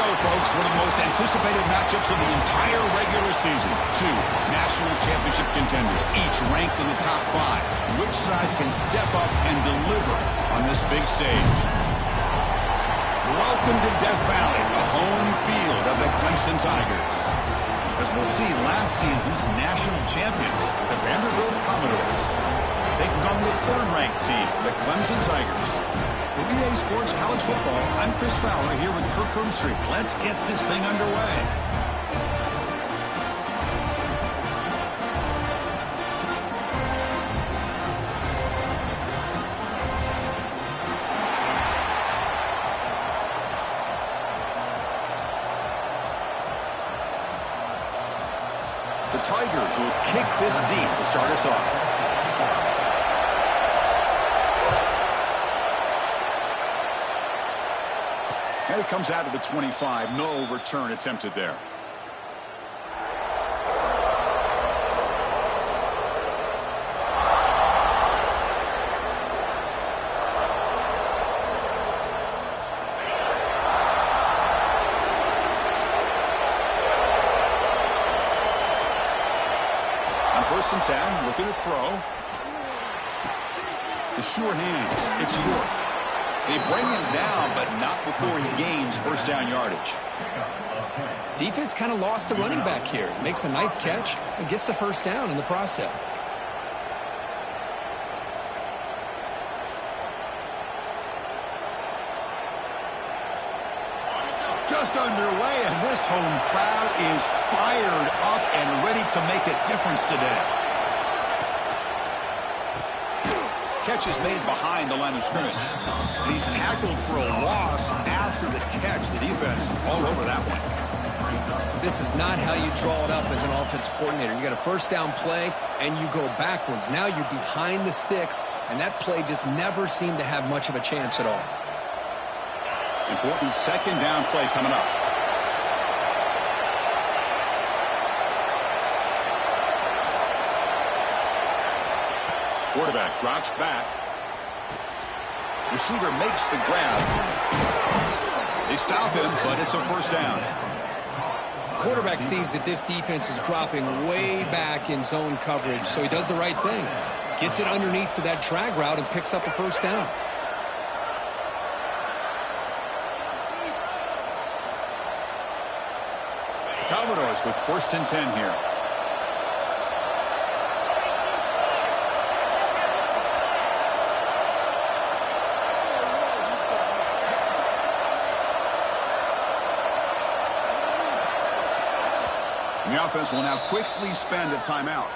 go, folks. One of the most anticipated matchups of the entire regular season. Two national championship contenders, each ranked in the top 5. Which side can step up and deliver on this big stage? Welcome to Death Valley, the home field of the Clemson Tigers. As we'll see, last season's national champions, the Vanderbilt Commodores, taking on the third-ranked team, the Clemson Tigers. For EA Sports College Football, I'm Chris Fowler here with Kirk Hermstreet. Let's get this thing underway. The Tigers will kick this deep to start us off. And it comes out of the 25. No return attempted there. On 1st and 10, looking to throw. The sure hands. It's York. They bring him down, but not before he gains first down yardage. Defense kind of lost a running back here. Makes a nice catch and gets the first down in the process. Just underway, and this home crowd is fired up and ready to make a difference today. Catch is made behind the line of scrimmage. And he's tackled for a loss after the catch. The defense all over that one. This is not how you draw it up as an offensive coordinator. You got a first down play, and you go backwards. Now you're behind the sticks, and that play just never seemed to have much of a chance at all. Important second down play coming up. Quarterback drops back. Receiver makes the grab. They stop him, but it's a first down. Quarterback sees that this defense is dropping way back in zone coverage, so he does the right thing. Gets it underneath to that drag route and picks up a first down. Commodores with 1st and 10 here. And the offense will now quickly spend a timeout.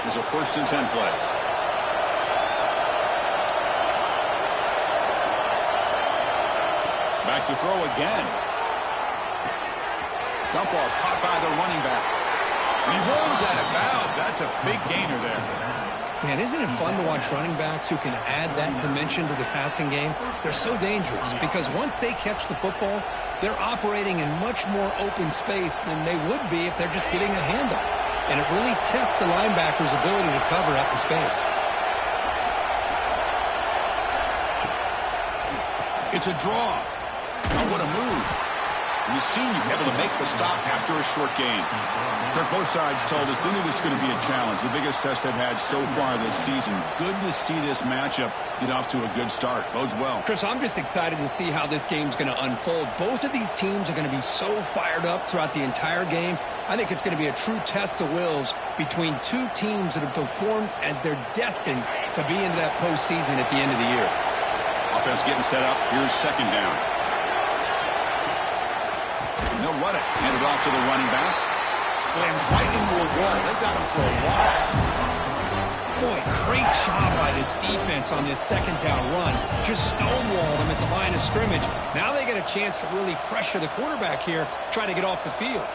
There's a 1st and 10 play. Back to throw again. Dump off caught by the running back. And he rolls out of bounds. That's a big gainer there. Man, isn't it fun to watch running backs who can add that dimension to the passing game? They're so dangerous because once they catch the football, they're operating in much more open space than they would be if they're just getting a handoff. And it really tests the linebacker's ability to cover at the space. It's a draw. Oh, what a move. And the senior able to make the stop after a short gain. Kirk, both sides told us they knew this was going to be a challenge, the biggest test they've had so far this season. Good to see this matchup get off to a good start. Bodes well. Chris, I'm just excited to see how this game's going to unfold. Both of these teams are going to be so fired up throughout the entire game. I think it's going to be a true test of wills between two teams that have performed as they're destined to be into that postseason at the end of the year. Offense getting set up. Here's second down. And they'll run it. Hand it off to the running back. Slams right into a wall. They've got him for a loss. Boy, great job by this defense on this second down run. Just stonewalled them at the line of scrimmage. Now they get a chance to really pressure the quarterback here, try to get off the field.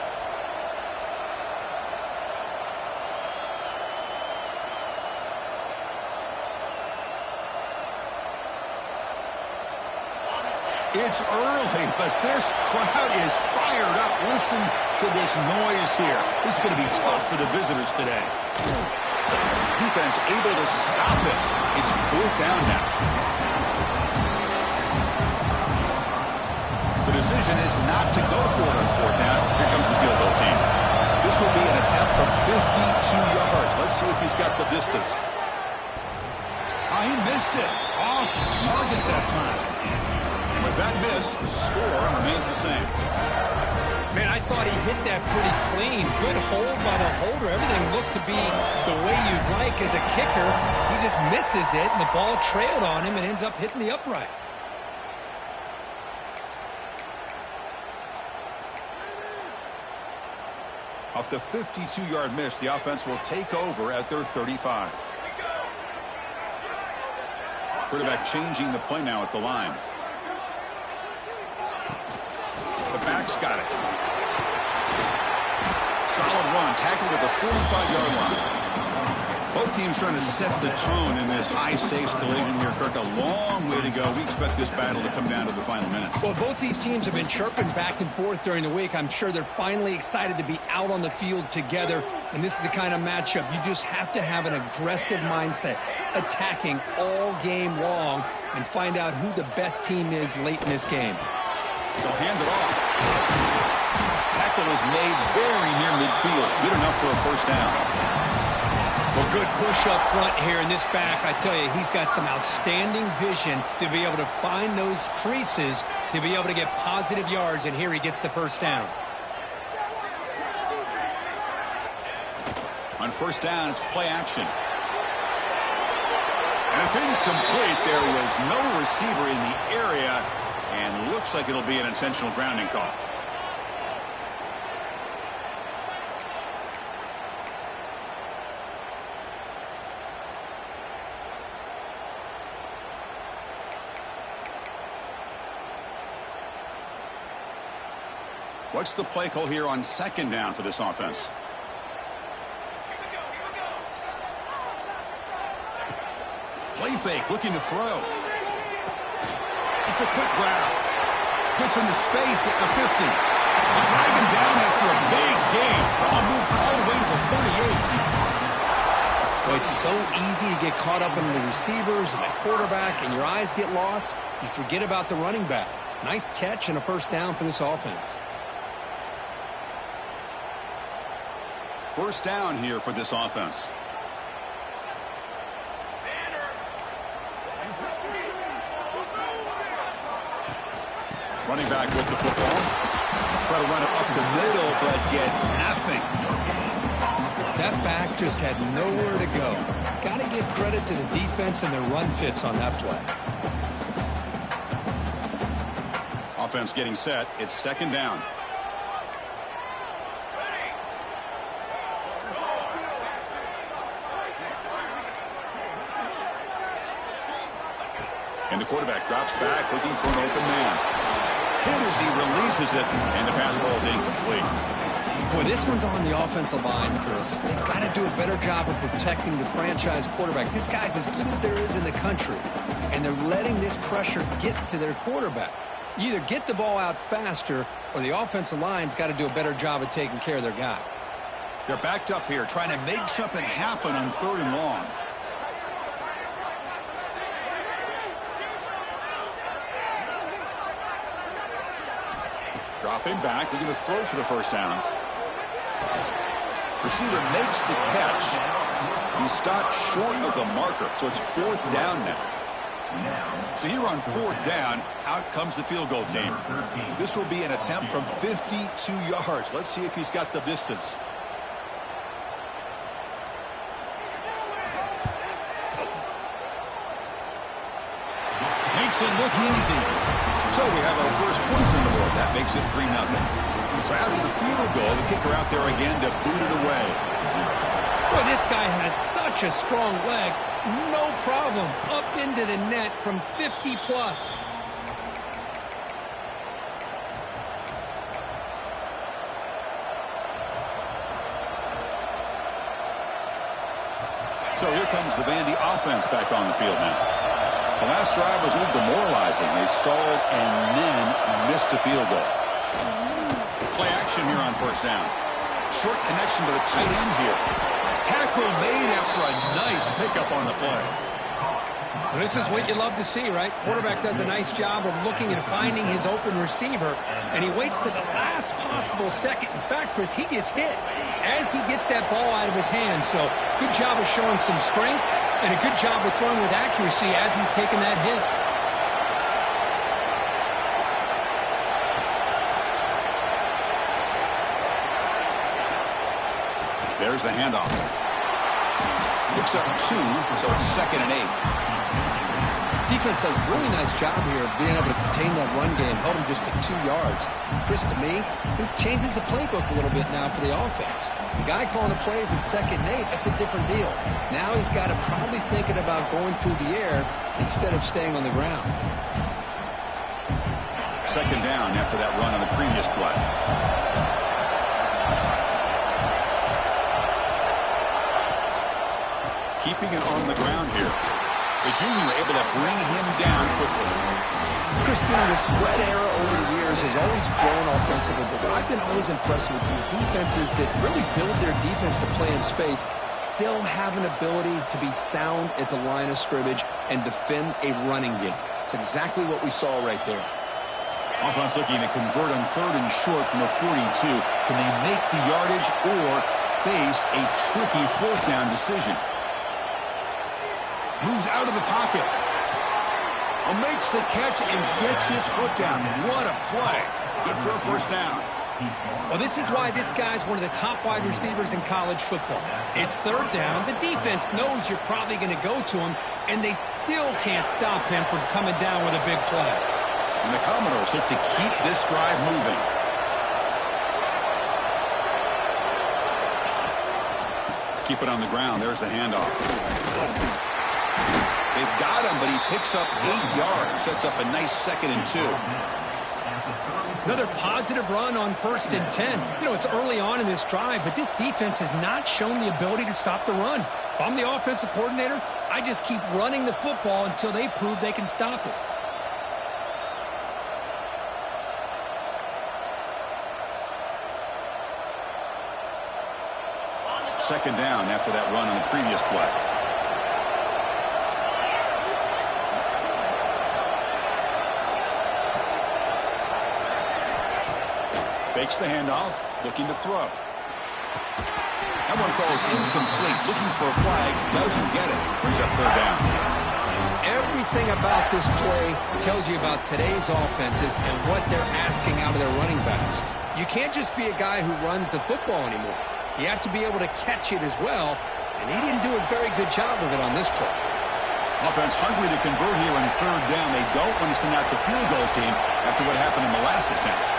It's early, but this crowd is fired up. Listen to this noise here. This is going to be tough for the visitors today. Defense able to stop it. It's 4th down now. The decision is not to go for it on 4th down. Here comes the field goal team. This will be an attempt from 52 yards. Let's see if he's got the distance. He missed it. Off target that time. And with that miss, the score remains the same. Man, I thought he hit that pretty clean. Good hold by the holder. Everything looked to be the way you'd like as a kicker. He just misses it, and the ball trailed on him and ends up hitting the upright. Off the 52-yard miss, the offense will take over at their 35. Quarterback changing the play now at the line. The back's got it. Solid run, tackled at the 45-yard line. Both teams trying to set the tone in this high-stakes collision here, Kirk. A long way to go. We expect this battle to come down to the final minutes. Well, both these teams have been chirping back and forth during the week. I'm sure they're finally excited to be out on the field together. And this is the kind of matchup you just have to have an aggressive mindset, attacking all game long, and find out who the best team is late in this game. They'll hand it off. Tackle is made very near midfield. Good enough for a 1st down. Well, good push up front here in this back. I tell you, he's got some outstanding vision to be able to find those creases, to be able to get positive yards, and here he gets the 1st down. On 1st down, it's play action. And it's incomplete. There was no receiver in the area, and looks like it'll be an intentional grounding call. What's the play call here on 2nd down for this offense? Play fake, looking to throw. It's a quick grab. Gets into space at the 50. They drag him down after a big gain. Ball moved all the way to the 38. Well, it's so easy to get caught up in the receivers and the quarterback, and your eyes get lost. You forget about the running back. Nice catch and a 1st down for this offense. 1st down here for this offense. Running back with the football. Try to run it up the middle, but get nothing. That back just had nowhere to go. Got to give credit to the defense and their run fits on that play. Offense getting set. It's 2nd down. And the quarterback drops back, looking for an open man. Hit as he releases it, and the pass ball is incomplete. Boy, this one's on the offensive line, Chris. They've got to do a better job of protecting the franchise quarterback. This guy's as good as there is in the country, and they're letting this pressure get to their quarterback. You either get the ball out faster, or the offensive line's got to do a better job of taking care of their guy. They're backed up here, trying to make something happen on 3rd and long. Dropping back, looking to throw for the 1st down. Receiver makes the catch. He stopped short of the marker, so it's 4th down now. So here on 4th down, out comes the field goal team. This will be an attempt from 52 yards. Let's see if he's got the distance. Makes it look easy. So we have our first points on the board. That makes it 3-0. So after the field goal, the kicker out there again to boot it away. Boy, this guy has such a strong leg. No problem. Up into the net from 50 plus. So here comes the Vandy offense back on the field now. The last drive was a little demoralizing. They stalled and then missed a field goal. Play action here on 1st down. Short connection to the tight end here. Tackle made after a nice pickup on the play. Well, this is what you love to see, right? Quarterback does a nice job of looking and finding his open receiver, and he waits to the last possible second. In fact, Chris, he gets hit as he gets that ball out of his hand. So good job of showing some strength and a good job of throwing with accuracy as he's taking that hit. There's the handoff. Picks up 2, so it's 2nd and 8. Defense does a really nice job here of being able to contain that run game, held him just to 2 yards. Chris, to me, this changes the playbook a little bit now for the offense. The guy calling the plays at 2nd and 8, that's a different deal. Now he's got to probably thinking about going through the air instead of staying on the ground. 2nd down after that run on the previous play. Keeping it on the ground here. The junior able to bring him down quickly. Christian, the spread era over the years has always grown offensively, but what I've been always impressed with the defenses that really build their defense to play in space still have an ability to be sound at the line of scrimmage and defend a running game. It's exactly what we saw right there. Offense looking to convert on 3rd and short from the 42. Can they make the yardage or face a tricky 4th down decision? Moves out of the pocket. Makes the catch and gets his foot down. What a play. Good for a 1st down. Well, this is why this guy's one of the top wide receivers in college football. It's 3rd down. The defense knows you're probably going to go to him, and they still can't stop him from coming down with a big play. And the Commodores look to keep this drive moving. Keep it on the ground. There's the handoff. They've got him, but he picks up 8 yards. Sets up a nice 2nd and 2. Another positive run on 1st and 10. You know, it's early on in this drive, but this defense has not shown the ability to stop the run. If I'm the offensive coordinator, I just keep running the football until they prove they can stop it. Second down after that run on the previous play. Fakes the handoff, looking to throw. That one falls incomplete, looking for a flag, doesn't get it. Brings up 3rd down. Everything about this play tells you about today's offenses and what they're asking out of their running backs. You can't just be a guy who runs the football anymore. You have to be able to catch it as well, and he didn't do a very good job of it on this play. Offense hungry to convert here on 3rd down. They don't want to send out the field goal team after what happened in the last attempt.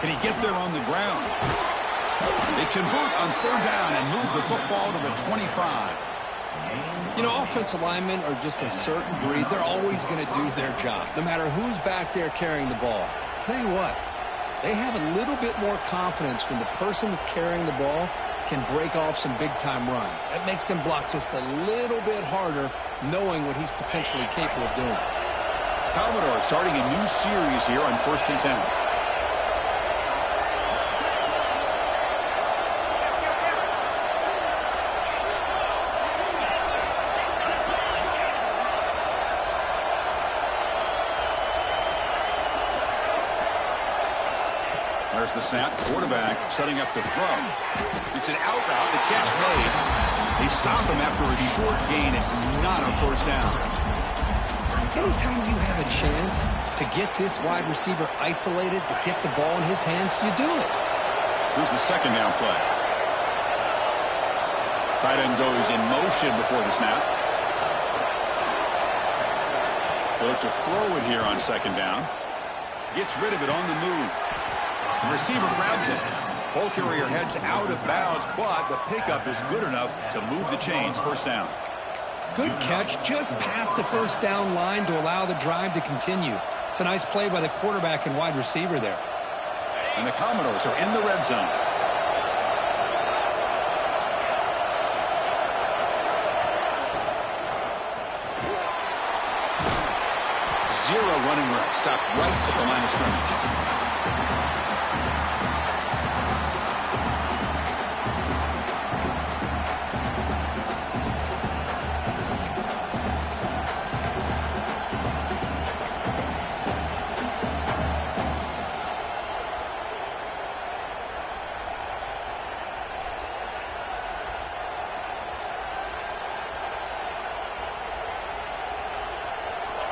Can he get there on the ground? They convert on 3rd down and move the football to the 25. You know, offensive linemen are just a certain breed. They're always going to do their job, no matter who's back there carrying the ball. I'll tell you what, they have a little bit more confidence when the person that's carrying the ball can break off some big-time runs. That makes them block just a little bit harder, knowing what he's potentially capable of doing. Commodore starting a new series here on 1st and 10. There's the snap. Quarterback setting up the throw. It's an out route. The catch made. They stop him after a short gain. It's not a 1st down. Anytime you have a chance to get this wide receiver isolated, to get the ball in his hands, you do it. Here's the 2nd down play. Tight end goes in motion before the snap. They look to throw it here on 2nd down. Gets rid of it on the move. The receiver grabs it. Ball carrier heads out of bounds, but the pickup is good enough to move the chains. 1st down. Good catch just past the 1st down line to allow the drive to continue. It's a nice play by the quarterback and wide receiver there. And the Commodores are in the red zone. Zero running route. Stopped right at the line of scrimmage.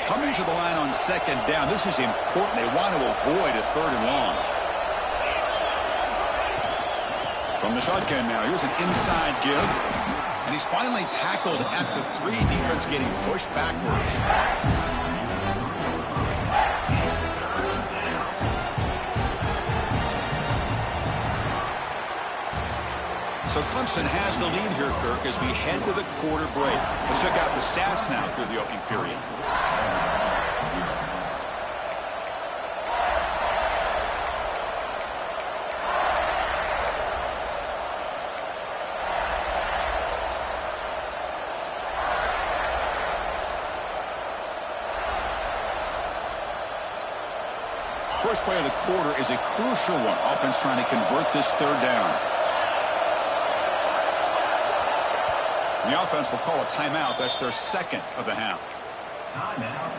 Coming to the line on second down. This is important. They want to avoid a third and long. From the shotgun now, here's an inside give. And he's finally tackled at the 3. Defense getting pushed backwards. So Clemson has the lead here, Kirk, as we head to the quarter break. Let's check out the stats now through the opening period. First play of the quarter is a crucial one. Offense trying to convert this third down. The offense will call a timeout. That's their second of the half. Timeout.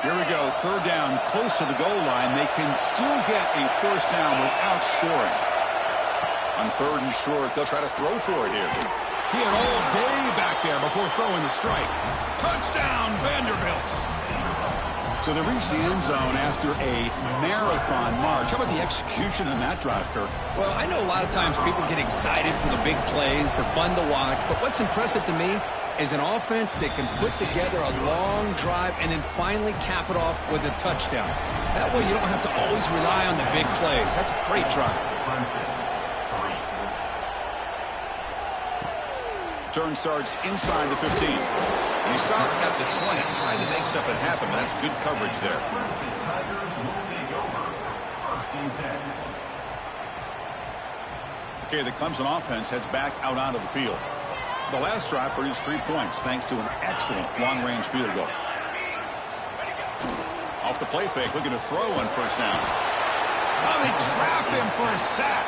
Here we go. Third down, close to the goal line. They can still get a first down without scoring. On third and short, they'll try to throw for it here. He had all day back there before throwing the strike. Touchdown, Vanderbilt. So they reach the end zone after a marathon march. How about the execution in that drive, Kirk? Well, I know a lot of times people get excited for the big plays. They're fun to watch. But what's impressive to me is an offense that can put together a long drive and then finally cap it off with a touchdown. That way you don't have to always rely on the big plays. That's a great drive. Turn starts inside the 15. And he stopped at the 20, trying to make something happen. That's good coverage there. Okay, the Clemson offense heads back out onto the field. The last drive produced 3 points thanks to an excellent long-range field goal. Off the play fake, looking to throw on first down. Oh, they trap him for a sack.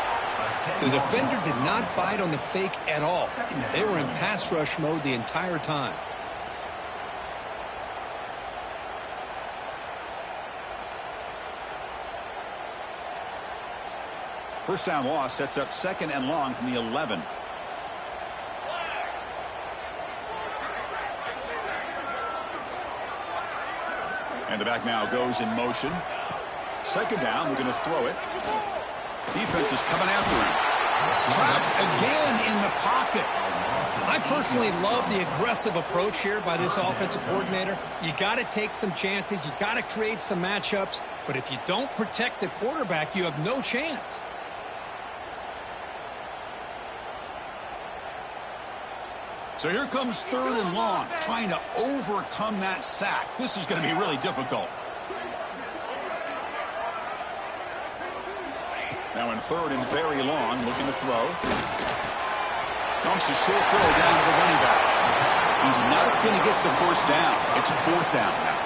The defender did not bite on the fake at all. They were in pass rush mode the entire time. First down loss sets up second and long from the 11. And the back now goes in motion. Second down, we're going to throw it. Defense is coming after him. Trapped again in the pocket. I personally love the aggressive approach here by this offensive coordinator. You got to take some chances. You got to create some matchups. But if you don't protect the quarterback, you have no chance. So here comes third and long, trying to overcome that sack. This is going to be really difficult. Now in third and very long, looking to throw. Dumps a short throw down to the running back. He's not going to get the first down. It's fourth down now.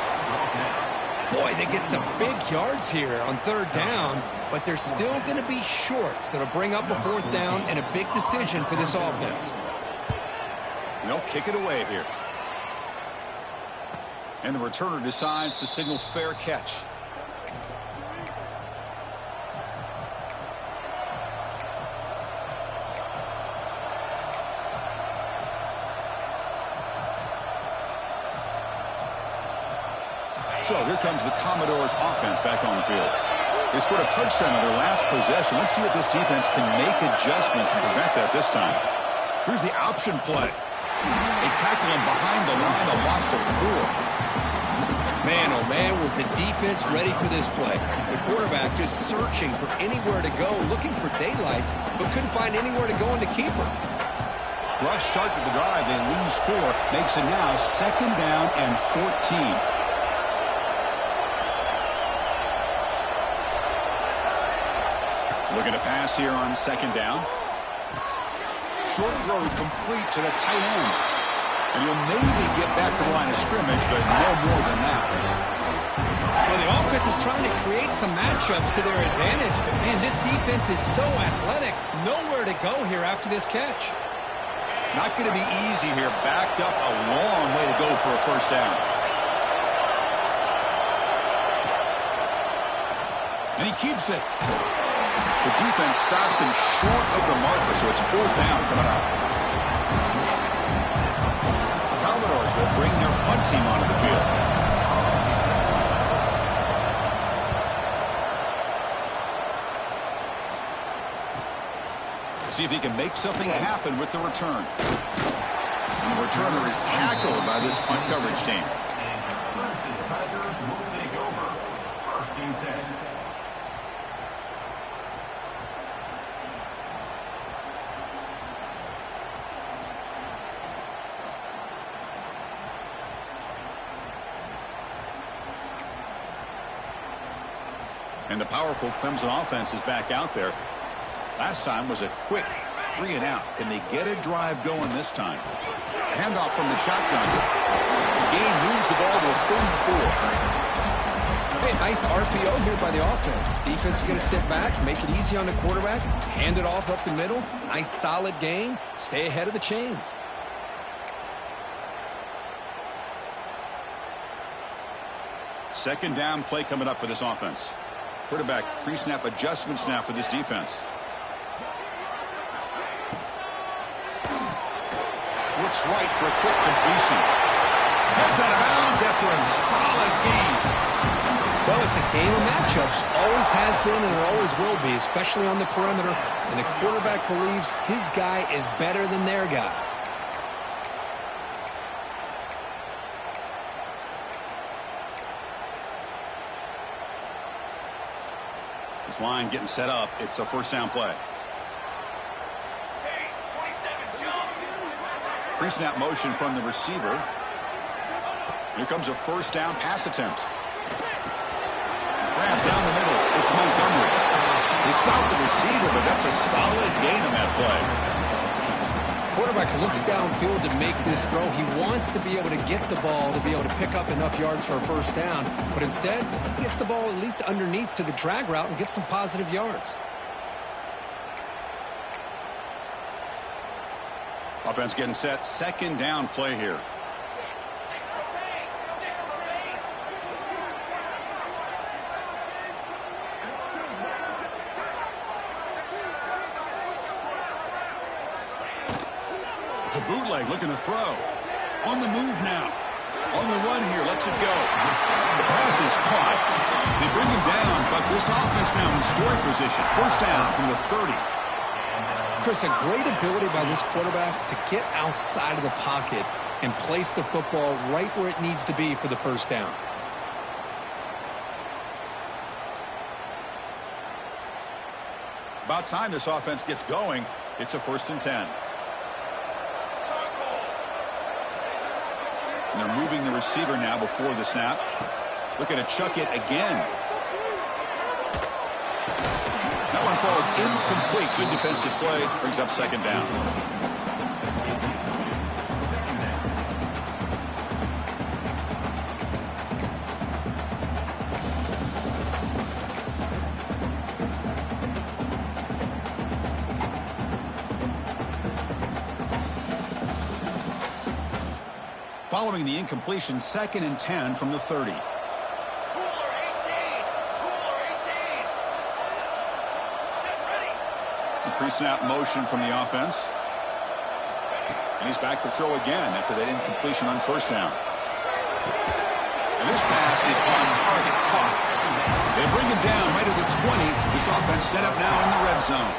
Boy, they get some big yards here on third down, but they're still going to be short. So to bring up a fourth down and a big decision for this offense. They'll kick it away here. And the returner decides to signal fair catch. So here comes the Commodores offense back on the field. They scored a touchdown on their last possession. Let's see if this defense can make adjustments and prevent that this time. Here's the option play. They tackle him behind the line, a loss of 4. Man, oh man, was the defense ready for this play. The quarterback just searching for anywhere to go, looking for daylight, but couldn't find anywhere to go in the keeper. Rough start to the drive. They lose 4. Makes it now second down and 14. Looking to pass here on second down. Short throw complete to the tight end. And he'll maybe get back to the line of scrimmage, but no more than that. Well, the offense is trying to create some matchups to their advantage. But, man, this defense is so athletic. Nowhere to go here after this catch. Not going to be easy here. Backed up a long way to go for a first down. And he keeps it. The defense stops him short of the marker, so it's 4th down coming up. Commodores will bring their punt team onto the field. See if he can make something happen with the return. And the returner is tackled by this punt coverage team. And the powerful Clemson offense is back out there. Last time was a quick 3 and out. Can they get a drive going this time? Handoff from the shotgun. The game moves the ball to a 34. Hey, nice RPO here by the offense. Defense is going to sit back, make it easy on the quarterback, hand it off up the middle. Nice solid gain. Stay ahead of the chains. Second down play coming up for this offense. Quarterback pre-snap adjustments now for this defense. Looks right for a quick completion. Heads out of bounds after a solid game. Well, it's a game of matchups. Always has been and it always will be, especially on the perimeter. And the quarterback believes his guy is better than their guy. This line getting set up. It's a 1st down play. Pre-snap motion from the receiver. Here comes a 1st down pass attempt. Grab down the middle. It's Montgomery. They stop the receiver, but that's a solid gain on that play. Quarterback looks downfield to make this throw. He wants to be able to get the ball to be able to pick up enough yards for a 1st down. But instead, he gets the ball at least underneath to the drag route and gets some positive yards. Offense getting set. 2nd down play here. It's a bootleg looking to throw. On the move now. On the run here. Lets it go. The pass is caught. They bring him down, but this offense now in scoring position. 1st down from the 30. Chris, a great ability by this quarterback to get outside of the pocket and place the football right where it needs to be for the 1st down. About time this offense gets going. It's a 1st and 10. And they're moving the receiver now before the snap. Looking to chuck it again. That one falls incomplete. Good defensive play. Brings up 2nd down. Following the incompletion, 2nd and 10 from the 30. Pre-snap motion from the offense. And he's back to throw again after that incompletion on 1st down. And this pass is on target, caught. They bring him down right at the 20. This offense set up now in the red zone.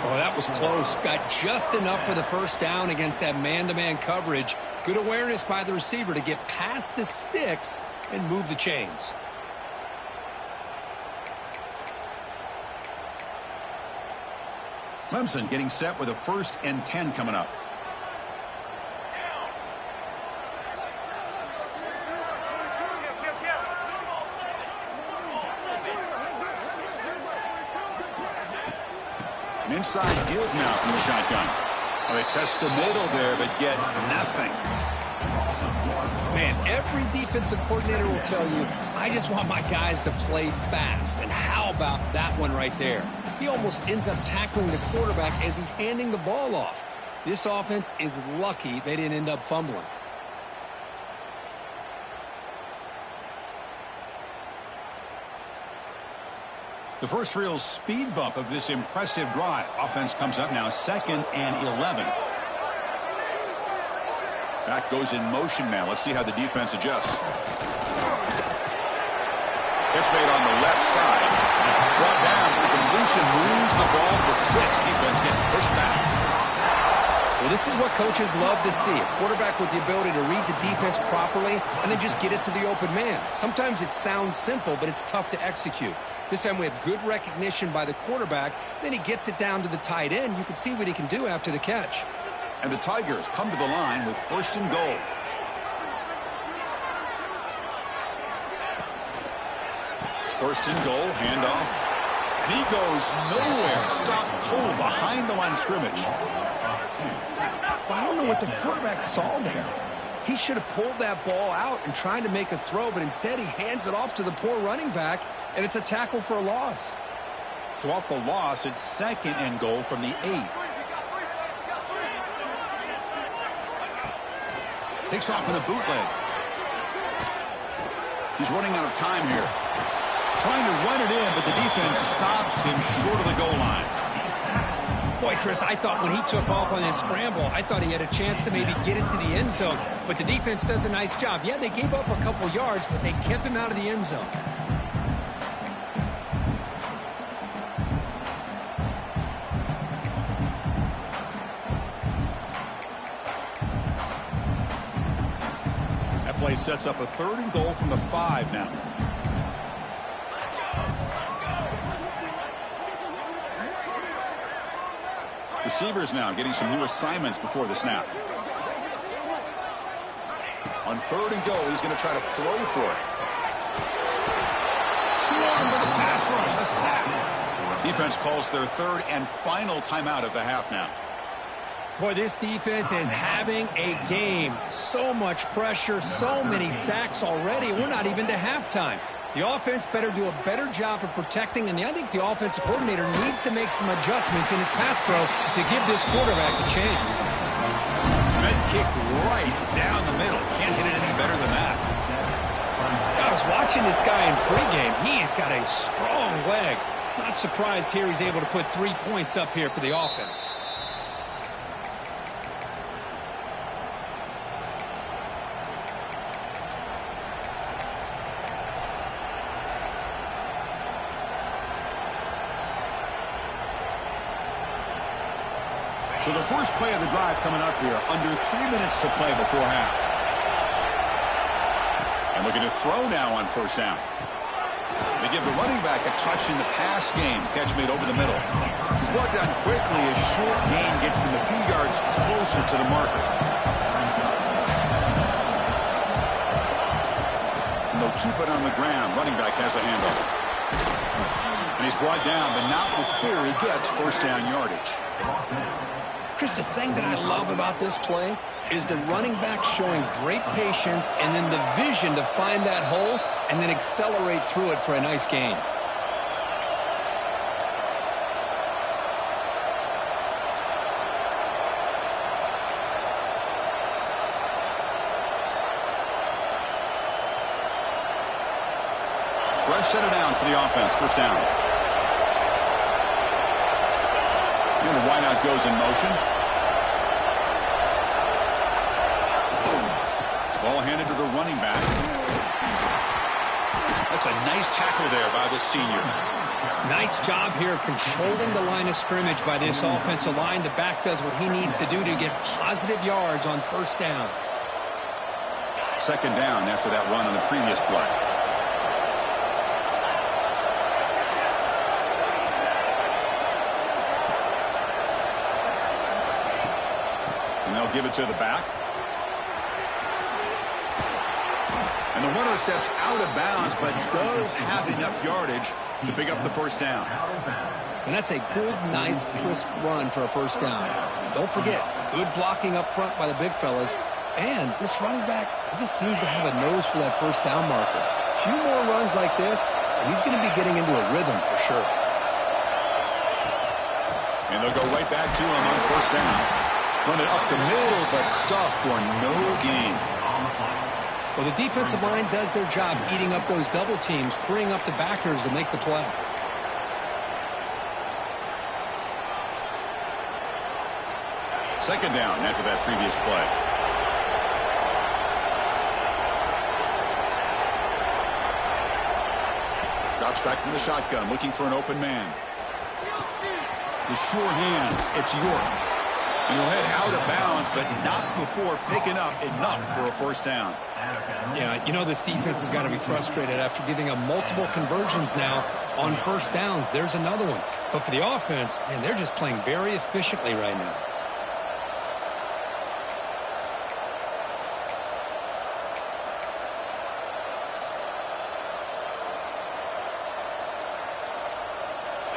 Oh, that was close. Got just enough for the 1st down against that man-to-man coverage. Good awareness by the receiver to get past the sticks and move the chains. Clemson getting set with a 1st and 10 coming up. An inside give now from the shotgun. Well, they test the middle there, but get nothing. Man, every defensive coordinator will tell you, I just want my guys to play fast. And how about that one right there? He almost ends up tackling the quarterback as he's handing the ball off. This offense is lucky they didn't end up fumbling. The first real speed bump of this impressive drive. Offense comes up now 2nd and 11. Back goes in motion now. Let's see how the defense adjusts. Catch made on the left side. Brought down for the completion. Moves the ball to the 6. Defense getting pushed back. Well, this is what coaches love to see. A quarterback with the ability to read the defense properly and then just get it to the open man. Sometimes it sounds simple, but it's tough to execute. This time we have good recognition by the quarterback. Then he gets it down to the tight end. You can see what he can do after the catch. And the Tigers come to the line with 1st and goal. First and goal, handoff. And he goes nowhere. Stopped cold behind the line of scrimmage. Well, I don't know what the quarterback saw there. He should have pulled that ball out and tried to make a throw, but instead he hands it off to the poor running back, and it's a tackle for a loss. So off the loss, it's 2nd and goal from the 8. Takes off in a bootleg. He's running out of time here. Trying to run it in, but the defense stops him short of the goal line. Boy, Chris, I thought when he took off on his scramble, I thought he had a chance to maybe get it to the end zone. But the defense does a nice job. Yeah, they gave up a couple yards, but they kept him out of the end zone. That play sets up a 3rd and goal from the 5 now. Receivers now getting some new assignments before the snap. On 3rd and goal, he's going to try to throw for it. Swarmed with a pass rush, a sack. Defense calls their 3rd and final timeout of the half now. Boy, this defense is having a game. So much pressure, so many sacks already. We're not even to halftime. The offense better do a better job of protecting, and I think the offensive coordinator needs to make some adjustments in his pass pro to give this quarterback a chance. Med kick right down the middle. Can't hit it any better than that. I was watching this guy in pregame. He's got a strong leg. Not surprised here he's able to put 3 points up here for the offense. So the first play of the drive coming up here, under 3 minutes to play before half. And looking to throw now on 1st down. They give the running back a touch in the pass game. Catch made over the middle. He's brought down quickly. A short gain gets them a few yards closer to the marker. And they'll keep it on the ground. Running back has the handoff. And he's brought down, but not before he gets 1st down yardage. Chris, the thing that I love about this play is the running back showing great patience and then the vision to find that hole and then accelerate through it for a nice gain. Fresh set of downs for the offense. 1st down. And the wideout goes in motion. Ball handed to the running back. That's a nice tackle there by the senior. Nice job here of controlling the line of scrimmage by this offensive line. The back does what he needs to do to get positive yards on 1st down. 2nd down after that run on the previous play. And they'll give it to the back. And the runner steps out of bounds, but does have enough yardage to pick up the 1st down. And that's a good, nice, crisp run for a 1st down. Don't forget, good blocking up front by the big fellas. And this running back, he just seems to have a nose for that 1st down marker. A few more runs like this, and he's going to be getting into a rhythm for sure. And they'll go right back to him on 1st down. Run it up the middle, but stuff for no gain. Well, the defensive line does their job eating up those double teams, freeing up the backers to make the play. second down after that previous play. Drops back from the shotgun, looking for an open man. The sure hands, it's York. And he'll head out of bounds, but not before picking up enough for a first down. Yeah, you know this defense has got to be frustrated after giving them multiple conversions now on first downs. There's another one. But for the offense, man, they're just playing very efficiently right now.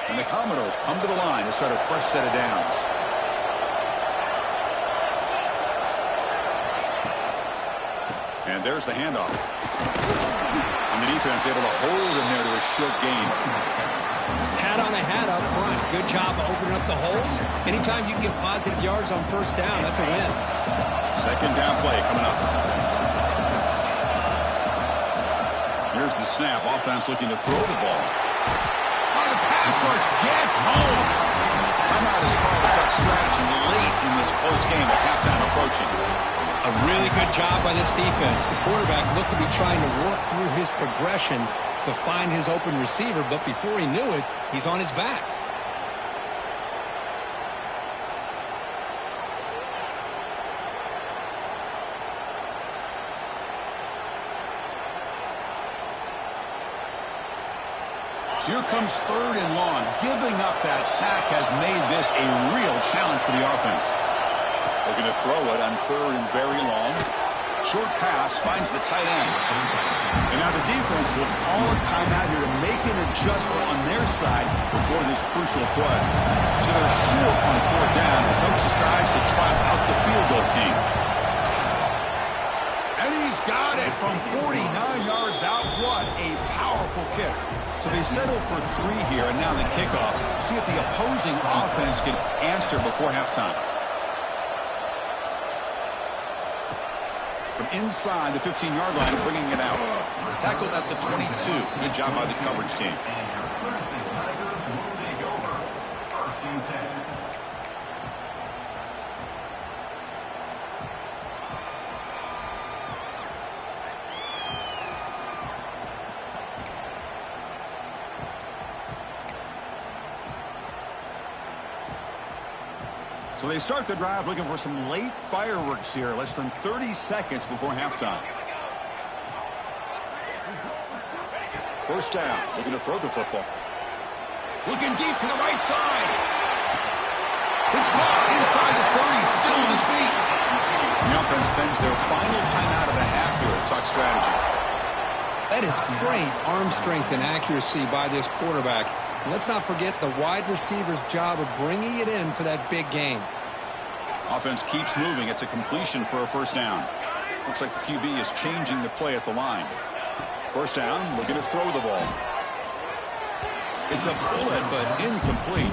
And the Commodores come to the line to start a fresh set of downs. And there's the handoff. And the defense able to hold him there to a short gain. Hat on a hat up front. Good job opening up the holes. Anytime you can get positive yards on first down, that's a win. Second down play coming up. Here's the snap. Offense looking to throw the ball. The pass rush gets home. Timeout is called to touch strategy late in this close game with halftime approaching. A really good job by this defense. The quarterback looked to be trying to work through his progressions to find his open receiver, but before he knew it, he's on his back. So here comes third and long. Giving up that sack has made this a real challenge for the offense. Looking to throw it on third and very long. Short pass finds the tight end. And now the defense will call a timeout here to make an adjustment on their side before this crucial play. So they're short on fourth down. The coach decides to trot out the field goal team. And he's got it from 49 yards out. What a powerful kick. So they settle for 3 here, and now the kickoff. See if the opposing offense can answer before halftime. From inside the 15-yard line, bringing it out. Tackled at the 22. Good job by the coverage team. So they start the drive looking for some late fireworks here, less than 30 seconds before halftime. First down, looking to throw the football. Looking deep to the right side. It's caught inside the 30, still on his feet. The offense spends their final timeout of the half here to talk strategy. That is great arm strength and accuracy by this quarterback. And let's not forget the wide receiver's job of bringing it in for that big game. Offense keeps moving. It's a completion for a first down. Looks like the QB is changing the play at the line. First down, looking to throw the ball. It's a bullet, but incomplete.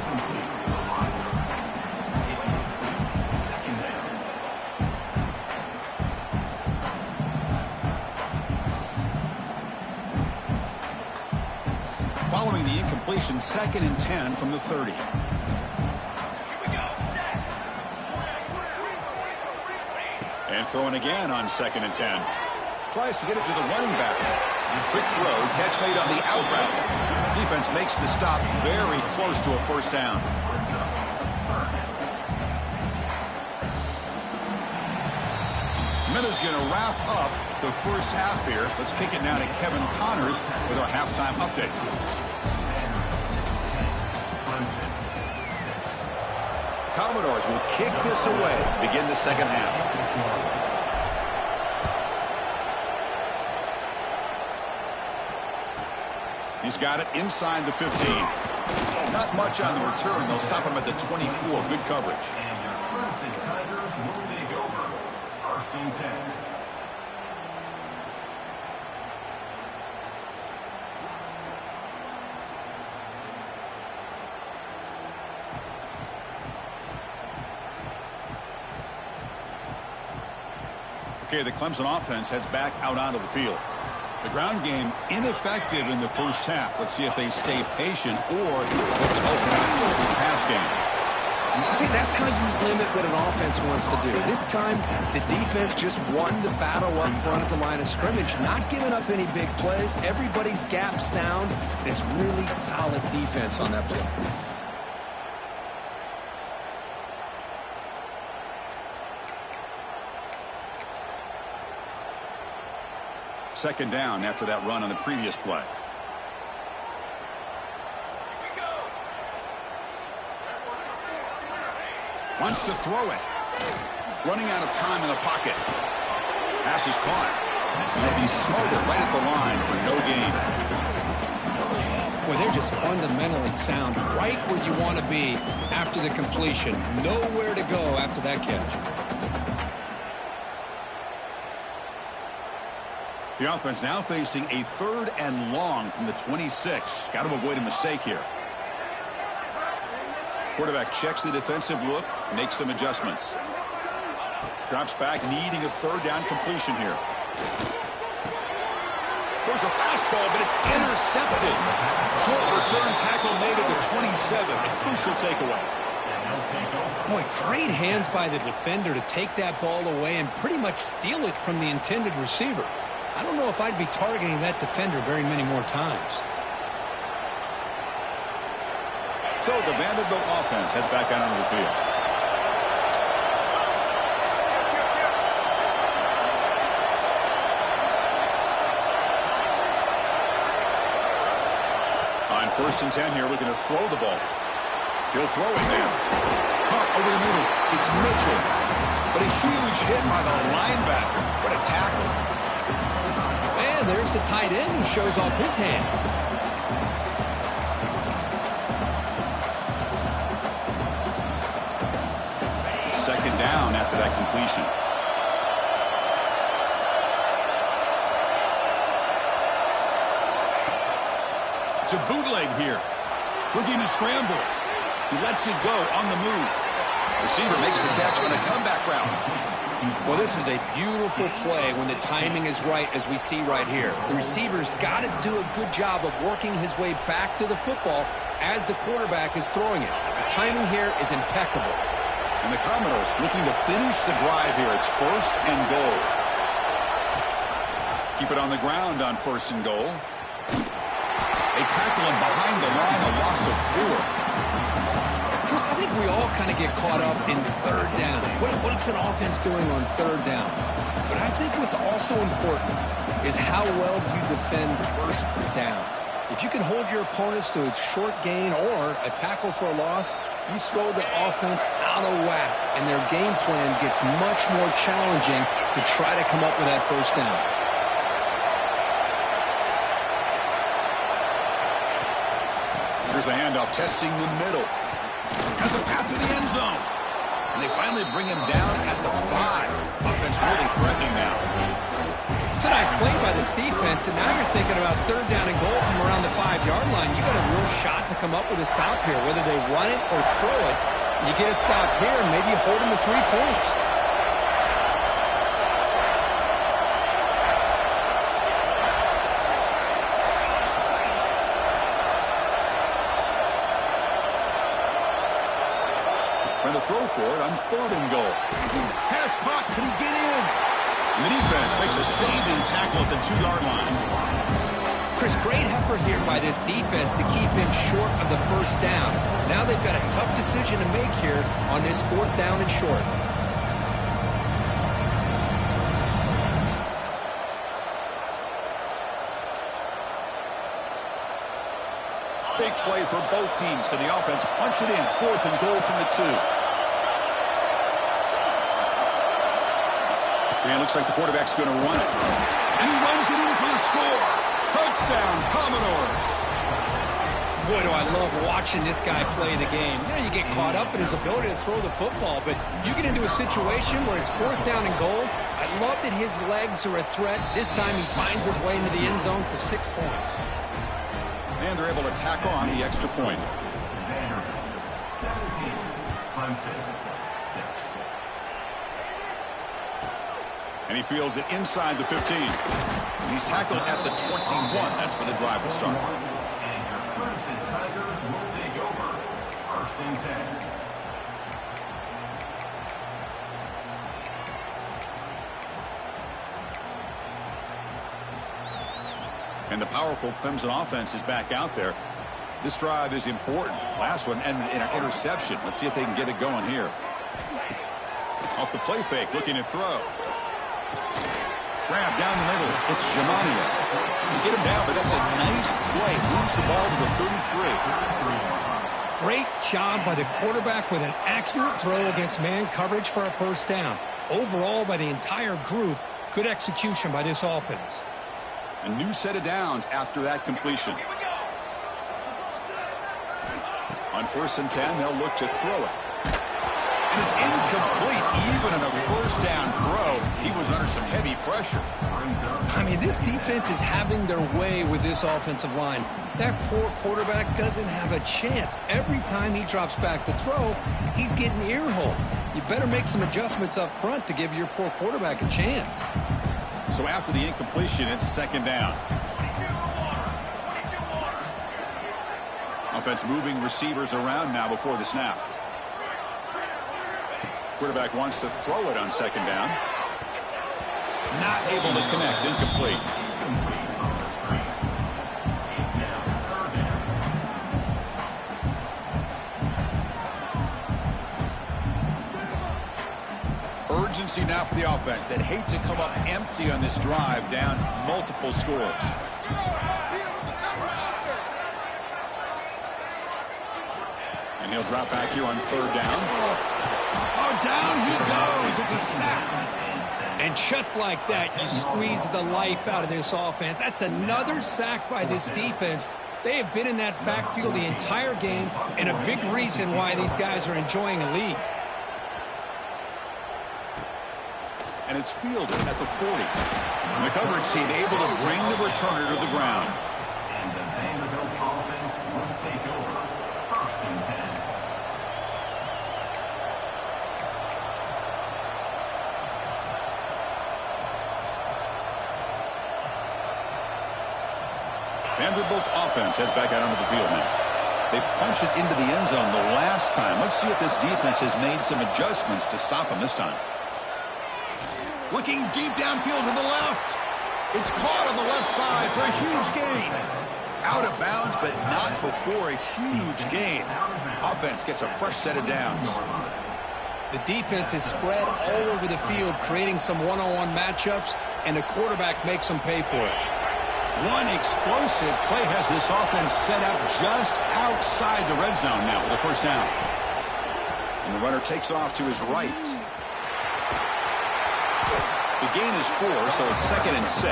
Following the incompletion, 2nd and 10 from the 30. And throwing again on 2nd and 10. Tries to get it to the running back. Quick throw, catch made on the out route. Defense makes the stop very close to a first down. Minuta's going to wrap up the first half here. Let's kick it now to Kevin Connors with our halftime update. Commodores will kick this away to begin the second half. He's got it inside the 15. Not much on the return. They'll stop him at the 24. Good coverage. Okay, the Clemson offense heads back out onto the field. The ground game ineffective in the first half. Let's see if they stay patient or look to open up the pass game. See, that's how you limit what an offense wants to do. This time, the defense just won the battle up front at the line of scrimmage, not giving up any big plays. Everybody's gap sound. It's really solid defense on that play. Second down after that run on the previous play. Wants to throw it. Running out of time in the pocket. Pass is caught. And he smothered right at the line for no gain. Boy, they're just fundamentally sound right where you want to be after the completion. Nowhere to go after that catch. The offense now facing a 3rd and long from the 26. Got to avoid a mistake here. Quarterback checks the defensive look, makes some adjustments. Drops back, needing a 3rd down completion here. Throws a fastball, but it's intercepted. Short return tackle made at the 27. A crucial takeaway. Boy, great hands by the defender to take that ball away and pretty much steal it from the intended receiver. I don't know if I'd be targeting that defender very many more times. So the Vanderbilt offense heads back out onto the field. On 1st and 10 here, looking to throw the ball. He'll throw it now. Caught over the middle. It's Mitchell. But a huge hit by the linebacker. What a tackle. And there's the tight end who shows off his hands. Second down after that completion. To bootleg here. Looking to scramble. He lets it go on the move. Receiver makes the catch on a comeback route. Well, this is a beautiful play when the timing is right, as we see right here. The receiver's got to do a good job of working his way back to the football as the quarterback is throwing it. The timing here is impeccable. And the Commodores looking to finish the drive here. It's 1st and goal. Keep it on the ground on 1st and goal. They tackle him behind the line, a loss of 4. Chris, I think we all kind of get caught up in 3rd down. What's an offense doing on 3rd down? But I think what's also important is how well you defend 1st down. If you can hold your opponents to a short gain or a tackle for a loss, you throw the offense out of whack, and their game plan gets much more challenging to try to come up with that 1st down. Here's the handoff, testing the middle. Has a path to the end zone. And they finally bring him down at the 5. Offense really threatening now. It's a nice play by this defense, and now you're thinking about 3rd down and goal from around the 5-yard line. You got a real shot to come up with a stop here, whether they run it or throw it. You get a stop here, and maybe you hold them to 3 points. Trying to throw for it on 3rd and goal. Pass caught. Can he get in? And the defense makes a saving tackle at the 2-yard line. Chris, great effort here by this defense to keep him short of the 1st down. Now they've got a tough decision to make here on this 4th down and short. Big play for both teams. Can the offense punch it in? 4th and goal from the 2. And it looks like the quarterback's going to run it. And he runs it in for the score. Touchdown, Commodores. Boy, do I love watching this guy play the game. You know, you get caught up in his ability to throw the football, but you get into a situation where it's 4th down and goal. I love that his legs are a threat. This time he finds his way into the end zone for 6 points. And they're able to tack on the extra point. And he fields it inside the 15. And he's tackled at the 21. That's where the drive will start. And the powerful Clemson offense is back out there. This drive is important. Last one, and an interception. Let's see if they can get it going here. Off the play fake, looking to throw. Grab down the middle. It's Shimania. You get him down, but that's a nice play. Moves the ball to the 33. Great job by the quarterback with an accurate throw against man coverage for a first down. Overall, by the entire group, good execution by this offense. A new set of downs after that completion. On 1st and 10, they'll look to throw it. And it's incomplete. Even in a first down throw, he was under some heavy pressure. I mean, this defense is having their way with this offensive line. That poor quarterback doesn't have a chance. Every time he drops back to throw, he's getting earholed. You better make some adjustments up front to give your poor quarterback a chance. So after the incompletion, it's 2nd down. Offense moving receivers around now before the snap. Quarterback wants to throw it on 2nd down. Not able to connect. Incomplete. Urgency now for the offense that hates to come up empty on this drive, down multiple scores. And he'll drop back here on 3rd down. Oh, down he goes. It's a sack. And just like that, you squeeze the life out of this offense. That's another sack by this defense. They have been in that backfield the entire game, and a big reason why these guys are enjoying a lead. And it's fielded at the 40. And the coverage team able to bring the returner to the ground. And the Vanderbilt offense will take over 1st and 10. Vanderbilt's offense heads back out onto the field now. They punch it into the end zone the last time. Let's see if this defense has made some adjustments to stop them this time. Looking deep downfield to the left. It's caught on the left side for a huge gain. Out of bounds, but not before a huge gain. Offense gets a fresh set of downs. The defense is spread all over the field, creating some one-on-one matchups, and the quarterback makes them pay for it. One explosive play has this offense set up just outside the red zone now with a first down. And the runner takes off to his right. The gain is 4, so it's 2nd and 6.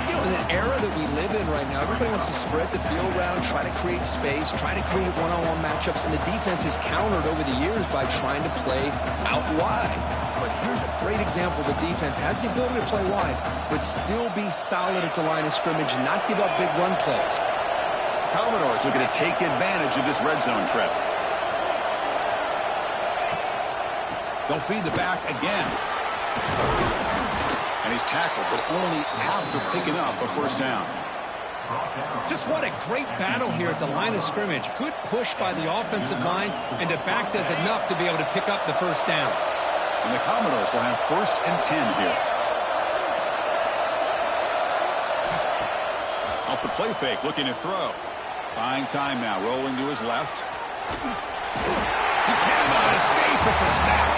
You know, in an era that we live in right now, everybody wants to spread the field around, try to create space, try to create one-on-one matchups, and the defense is countered over the years by trying to play out wide. But here's a great example. The defense has the ability to play wide, but still be solid at the line of scrimmage and not give up big run plays. Commodores looking to take advantage of this red zone trip. They'll feed the back again. And he's tackled, but only after picking up a first down. Just what a great battle here at the line of scrimmage. Good push by the offensive line, and the back does enough to be able to pick up the first down. And the Commodores will have 1st and 10 here. Off the play fake, looking to throw. Buying time now, rolling to his left. He cannot escape. It's a sack.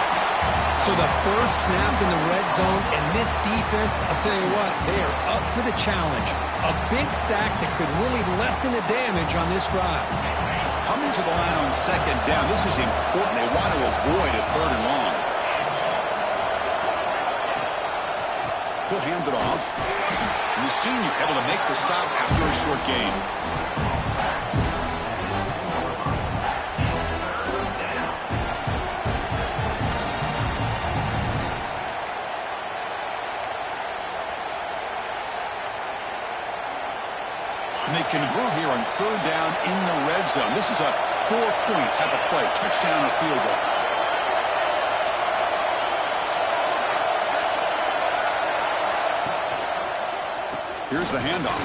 So the first snap in the red zone, and this defense, I'll tell you what, they are up for the challenge. A big sack that could really lessen the damage on this drive. Coming to the line on 2nd down, this is important. They want to avoid a 3rd and long. He'll hand it off. And the senior able to make the stop after a short gain. And they convert here on 3rd down in the red zone. This is a 4-point type of play. Touchdown or field goal. Here's the handoff.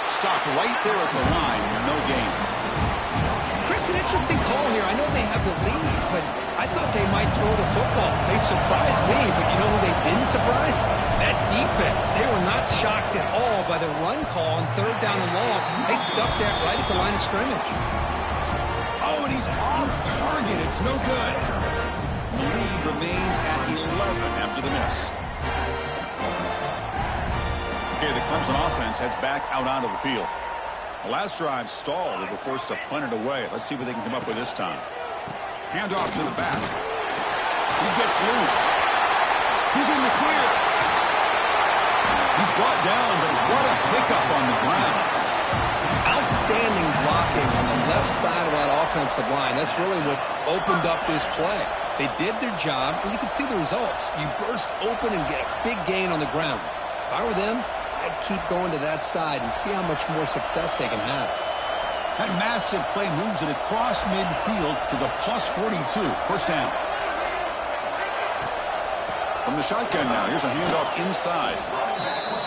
Stopped right there at the line. No gain. Chris, an interesting call here. I know they have the lead, but I thought they might throw the football. They surprised me, but you know who they didn't surprise? That defense. They were not shocked at all by the run call on 3rd down and long. They stuffed that right at the line of scrimmage. Oh, and he's off target. It's no good. The lead remains at 11 after the miss. Okay, the Clemson offense heads back out onto the field. The last drive stalled. They were forced to punt it away. Let's see what they can come up with this time. Handoff to the back. He gets loose. He's in the clear. He's brought down, but what a pickup on the ground. Outstanding blocking on the left side of that offensive line. That's really what opened up this play. They did their job, and you can see the results. You burst open and get a big gain on the ground. If I were them, I'd keep going to that side and see how much more success they can have. That massive play moves it across midfield to the +42. First down. From the shotgun now, here's a handoff inside.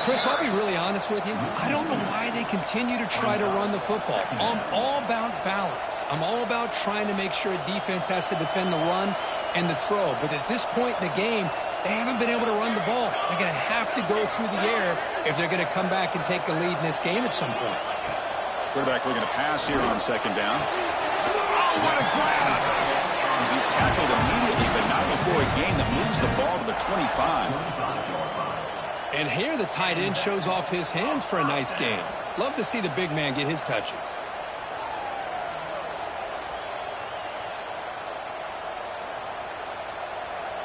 Chris, I'll be really honest with you. I don't know why they continue to try to run the football. I'm all about balance. I'm all about trying to make sure a defense has to defend the run and the throw. But at this point in the game, they haven't been able to run the ball. They're going to have to go through the air if they're going to come back and take the lead in this game at some point. Quarterback looking to pass here on 2nd down. Oh, what a grab! He's tackled immediately, but not before a gain that moves the ball to the 25. And here the tight end shows off his hands for a nice gain. Love to see the big man get his touches.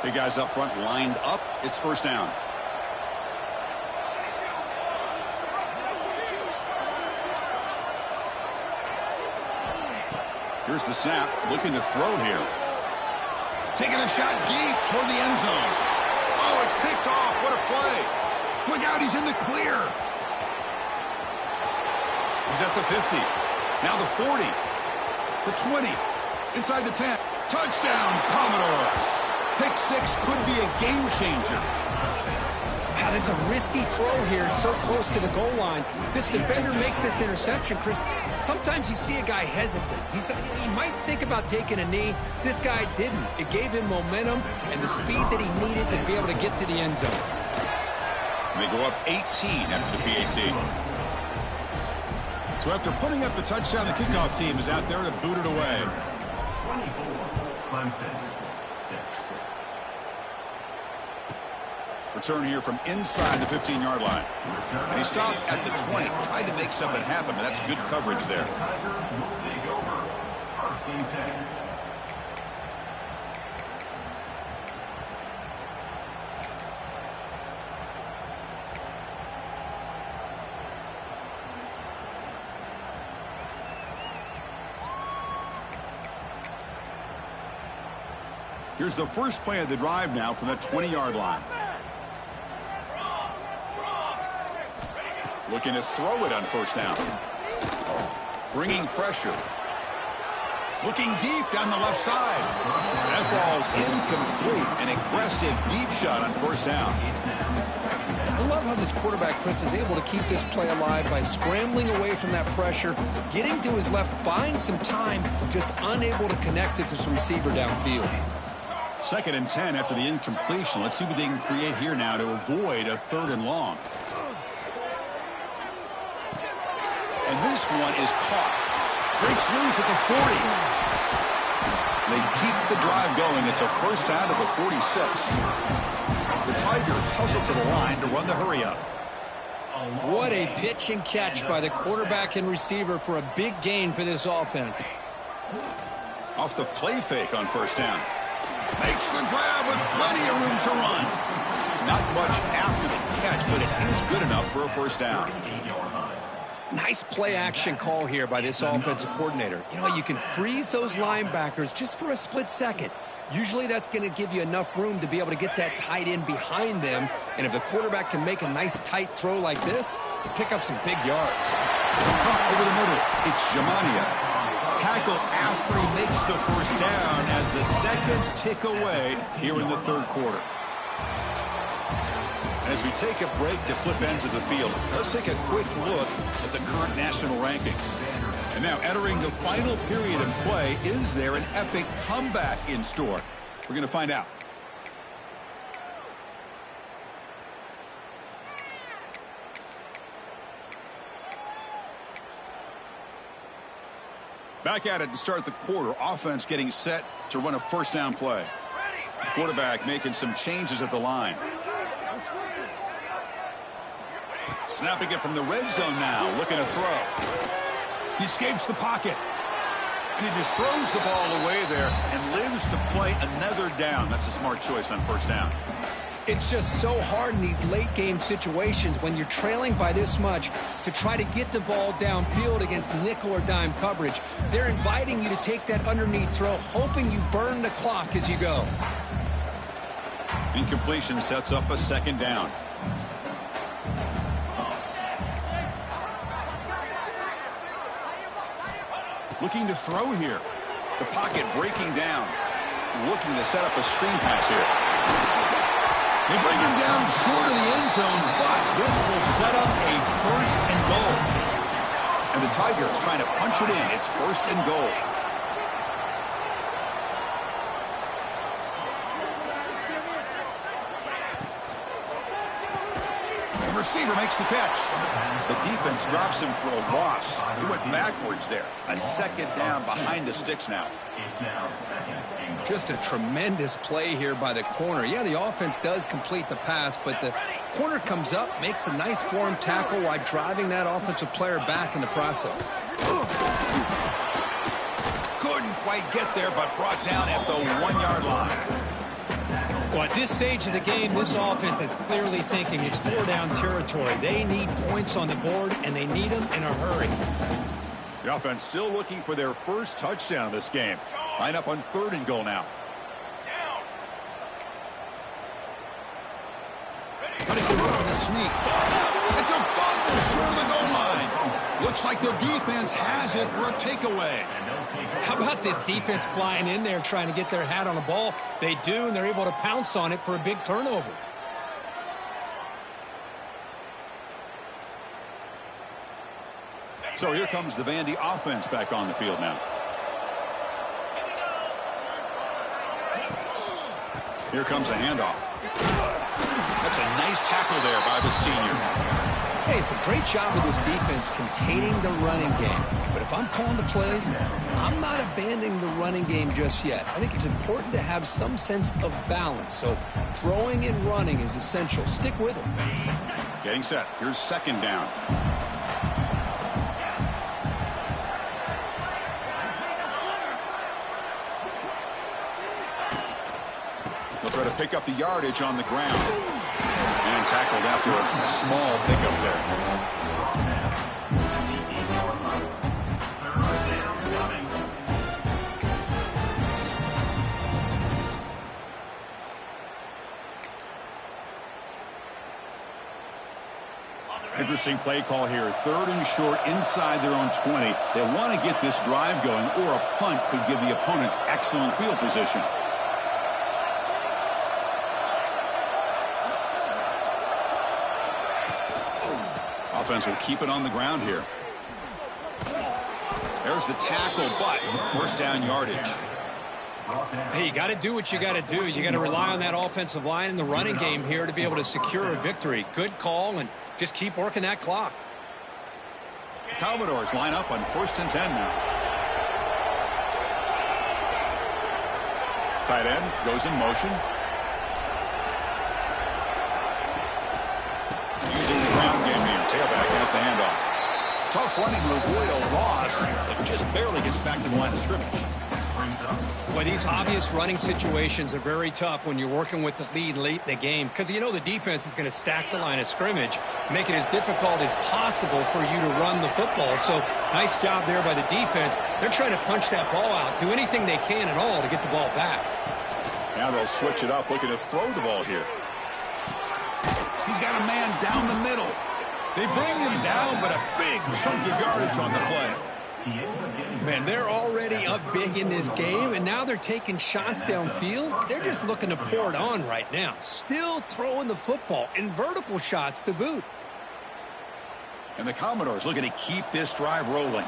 Big guys up front lined up. It's first down. Here's the snap. Looking to throw here. Taking a shot deep toward the end zone. Oh, it's picked off. What a play. Look out, he's in the clear. He's at the 50. Now the 40. The 20. Inside the 10. Touchdown, Commodores. Pick 6 could be a game changer. Wow, there's a risky throw here so close to the goal line. This defender makes this interception, Chris. Sometimes you see a guy hesitant. He might think about taking a knee. This guy didn't. It gave him momentum and the speed that he needed to be able to get to the end zone. They go up 18 after the PAT. So after putting up the touchdown, the kickoff team is out there to boot it away. 24, Clemson, 6. Return here from inside the 15-yard line. And he stopped at the 20. Tried to make something happen, but that's good coverage there. Tigers will take over. 1st and 10. Here's the first play of the drive now from that 20-yard line. Looking to throw it on first down. Bringing pressure. Looking deep down the left side. That ball's incomplete. An aggressive deep shot on first down. I love how this quarterback, Chris, is able to keep this play alive by scrambling away from that pressure, getting to his left, buying some time, just unable to connect it to some receiver downfield. 2nd and 10 after the incompletion. Let's see what they can create here now to avoid a 3rd and long. And this one is caught. Breaks loose at the 40. They keep the drive going. It's a first down to the 46. The Tigers hustle to the line to run the hurry up. What a pitch and catch by the quarterback and receiver for a big gain for this offense. Off the play fake on first down. Makes the grab with plenty of room to run. Not much after the catch, but it is good enough for a first down. Nice play action call here by this offensive coordinator. You know, you can freeze those linebackers just for a split second. Usually that's going to give you enough room to be able to get that tight end behind them. And if the quarterback can make a nice tight throw like this, you pick up some big yards. Over the middle, it's Jamania. Tackle after he makes the first down as the seconds tick away here in the 3rd quarter. As we take a break to flip ends of the field, let's take a quick look at the current national rankings. And now entering the final period of play, is there an epic comeback in store? We're going to find out. Back at it to start the quarter. Offense getting set to run a first down play. Quarterback making some changes at the line. Snapping it from the red zone now. Looking to throw. He escapes the pocket. And he just throws the ball away there and lives to play another down. That's a smart choice on first down. It's just so hard in these late game situations when you're trailing by this much to try to get the ball downfield against nickel or dime coverage. They're inviting you to take that underneath throw, hoping you burn the clock as you go. Incompletion sets up a second down. Looking to throw here. The pocket breaking down. Looking to set up a screen pass here. They bring him down short of the end zone, but this will set up a first and goal. And the Tigers trying to punch it in. It's first and goal. The receiver makes the catch. The defense drops him for a loss. He went backwards there. A second down behind the sticks now. Just a tremendous play here by the corner. Yeah, the offense does complete the pass, but the corner comes up, makes a nice form tackle while driving that offensive player back in the process. Couldn't quite get there, but brought down at the 1-yard line. Well, at this stage of the game, this offense is clearly thinking it's 4-down territory. They need points on the board, and they need them in a hurry. The offense still looking for their first touchdown of this game. Line up on third and goal now. Trying to get over the sneak. It's a fumble short of the goal line. Looks like the defense has it for a takeaway. How about this defense flying in there trying to get their hat on the ball? They do, and they're able to pounce on it for a big turnover. So here comes the Vandy offense back on the field now. Here comes a handoff. That's a nice tackle there by the senior. Hey, it's a great job of this defense containing the running game. But if I'm calling the plays, I'm not abandoning the running game just yet. I think it's important to have some sense of balance. So throwing and running is essential. Stick with it. Getting set. Here's second down. They'll try to pick up the yardage on the ground. And tackled after a small pickup there. Interesting play call here. Third and short inside their own 20. They want to get this drive going, or a punt could give the opponents excellent field position. Offense will keep it on the ground here. There's the tackle, but first down yardage. Hey, you got to do what you got to do. You got to rely on that offensive line in the running game here to be able to secure a victory. Good call, and just keep working that clock. The Commodores line up on first and 10 now. Tight end goes in motion. Using the ground game here. Tailback has the handoff. Tough running to avoid a loss, but just barely gets back to the line of scrimmage. Well, these obvious running situations are very tough when you're working with the lead late in the game because you know the defense is going to stack the line of scrimmage, make it as difficult as possible for you to run the football. So nice job there by the defense. They're trying to punch that ball out, do anything they can at all to get the ball back. Now they'll switch it up, looking to throw the ball here. He's got a man down the middle. They bring him down, but a big chunk of yardage on the play. Man, they're already up big in this game, and now they're taking shots downfield. They're just looking to pour it on right now. Still throwing the football, and vertical shots to boot. And the Commodores looking to keep this drive rolling.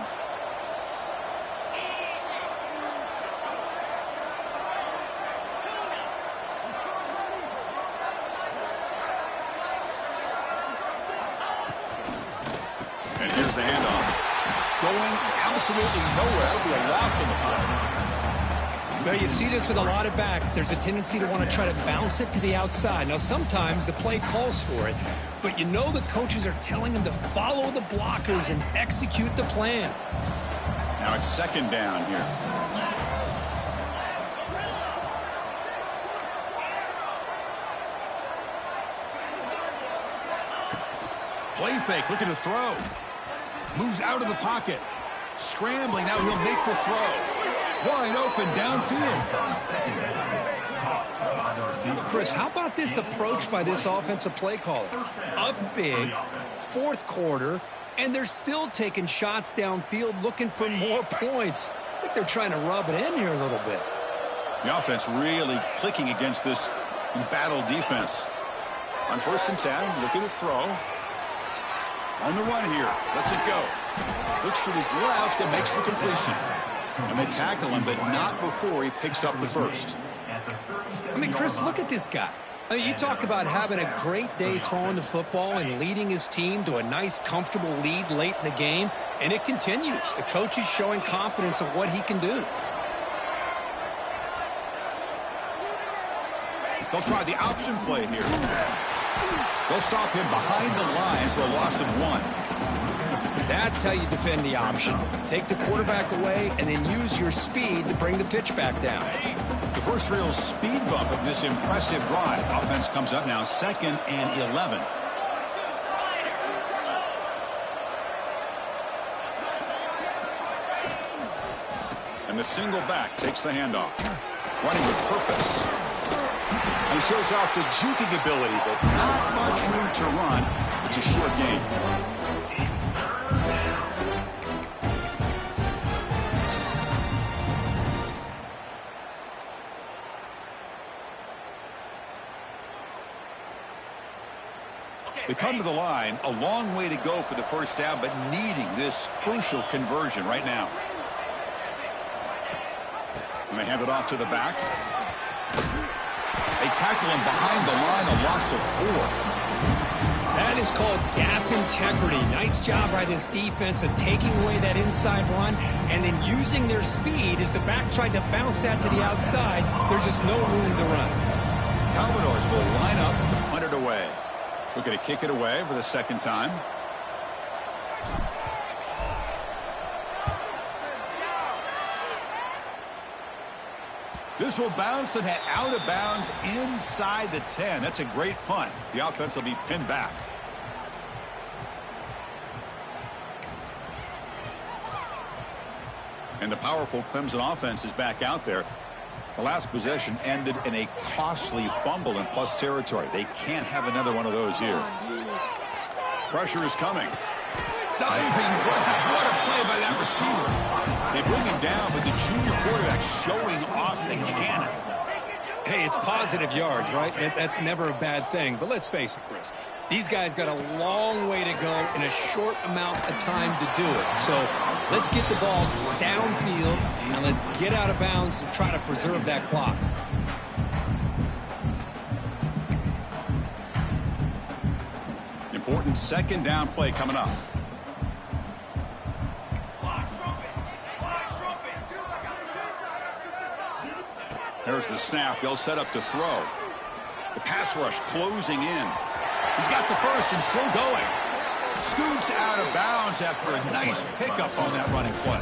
absolutely nowhere. It'll be a loss on the play. Well, you see this with a lot of backs. There's a tendency to want to try to bounce it to the outside. Now, sometimes the play calls for it, but you know the coaches are telling them to follow the blockers and execute the plan. Now it's second down here. Play fake, looking to throw. Moves out of the pocket. Scrambling, now he'll make the throw. Wide open downfield. Chris, how about this approach by this offensive play caller? Up big, fourth quarter, and they're still taking shots downfield looking for more points. I think they're trying to rub it in here a little bit. The offense really clicking against this embattled defense. On 1st and 10, looking to throw. On the run here, lets it go. Looks to his left and makes the completion. And they tackle him, but not before he picks up the first. I mean, Chris, look at this guy. I mean, you talk about having a great day throwing the football and leading his team to a nice, comfortable lead late in the game, and it continues. The coach is showing confidence of what he can do. They'll try the option play here. They'll stop him behind the line for a loss of 1. That's how you defend the option. Take the quarterback away and then use your speed to bring the pitch back down. The first real speed bump of this impressive drive. Offense comes up now 2nd and 11. And the single back takes the handoff. Running with purpose. He shows off the juking ability, but not much room to run. It's a short gain. They come to the line, a long way to go for the first down, but needing this crucial conversion right now. And they hand it off to the back. They tackle him behind the line, a loss of 4. That is called gap integrity. Nice job by this defense of taking away that inside run and then using their speed as the back tried to bounce that to the outside. There's just no room to run. Commodores will line up to punt it away. Looking to kick it away for the second time. This will bounce and head out of bounds inside the 10. That's a great punt. The offense will be pinned back. And the powerful Clemson offense is back out there. The last possession ended in a costly fumble in plus territory. They can't have another one of those here. Pressure is coming. Diving grab. What a play by that receiver. They bring him down, but the junior quarterback showing off the cannon. Hey, it's positive yards, right? That's never a bad thing. But let's face it, Chris. These guys got a long way to go in a short amount of time to do it. So let's get the ball downfield, and let's get out of bounds to try to preserve that clock. Important second down play coming up. There's the snap. They'll set up to throw. The pass rush closing in. He's got the first and still going. Scoots out of bounds after a nice pickup on that running play.